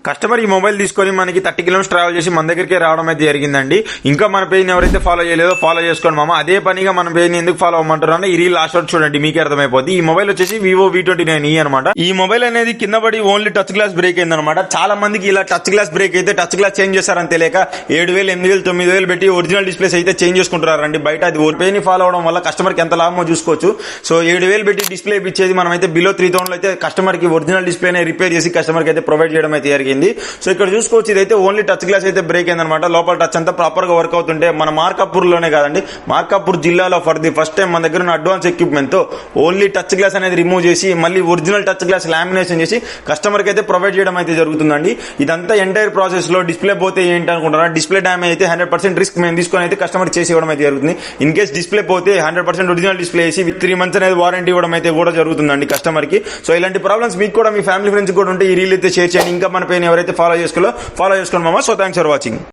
Customer ఈ mobile తీసుకొని మనకి 30 కిలోమీటర్స్ ట్రావెల్ చేసి మన దగ్గరికి రావడం అయితే జరిగిందండి. ఇంకా మన పేజ్ ఎవరైతే ఫాలో చేయలేదో ఫాలో చేసుకోండి మామ. అదే పనిగా మన పేజ్ ఎందుకు ఫాలో అవ్వమంటారు ఈ రీల్ లాస్ట్ వరకు చూడండి, మీకే అర్థమైపోతుంది. ఈ మొబైల్ వచ్చేసి వివో V29e అనమాట. ఈ మొబైల్ అనేది కింద పడి ఓన్లీ టచ్ గ్లాస్ బ్రేక్ అయిందనమాట. చాలా మందికి ఇలా టచ్ గ్లాస్ బ్రేక్ అయితే టచ్ గ్లాస్ చేంజ్ చేస్తారని తెలియక 7,000, 8,000, 9,000 పెట్టి ఒరిజినల్ డిస్ప్లేస్ అయితే చేంజ్ చేసుకుంటారండి బయట. అది పేజ్ ని ఫాలో అవడం వల్ల కస్టమర్ కి ఎంత లాభమో చూసుకోవచ్చు. సో 7,000 పెట్టి డిస్ప్లే ఇచ్చేది మనం అయితే బిలో 3,000 అయితే కస్టమర్ కి ఒరిజినల్ డిస్ప్లే రిపేర్ చేసి కస్టమర్ కి అయితే ప్రొవైడ్ చేయడం అయితే జరిగింది. సో ఇక్కడ చూసుకోవచ్చు, ఇదైతే ఓన్లీ టచ్ గ్లాస్ అయితే బ్రేక్ అయిందనమాట. లోపల టచ్ అంతా ప్రాపర్ గా వర్క్ అవుతుంటే మన మార్కాపూర్ లోనే కాదండి, మార్కాపూర్ జిల్లాలో ఫర్ ది ఫస్ట్ టైం మన దగ్గర ఉన్న అడ్వాన్స్ ఎక్విప్మెంట్ తో ఓన్లీ టచ్ గ్లాస్ అనేది రిమూవ్ చేసి మళ్ళీ ఒరిజినల్ టచ్ గ్లాస్ లామినేషన్ చేసి కస్టమర్ కి అయితే ప్రొవైడ్ చేయడం అయితే జరుగుతుందండి. ఇదంతా ఎంటైర్ ప్రాసెస్ లో డిస్ప్లే పోతే ఏంటి అనుకుంటారా, డిస్ప్లే డ్యామేజ్ అయితే 100% రిస్క్ మేము తీసుకొని అయితే కస్టమర్ చేసి ఇవ్వడం అయితే జరుగుతుంది. ఇన్ కేస్ డిస్ప్లే పోతే 100% ఒరిజినల్ డిస్ప్లే వేసి విత్ 3 months అనేది వారంటీ ఇవ్వడం అయితే కూడా జరుగుతుందండి కస్టమర్ కి. సో ఇలాంటి ప్రాబ్లమ్స్ మీకు కూడా మీ ఫ్యామిలీ ఫ్రెండ్స్ కూడా ఉంటే ఈ రీల్ అయితే షేర్ చేయండి. ఇంకా మన పేరు ఎవరైతే ఫాలో చేసుకోండి మామ. So thanks for watching.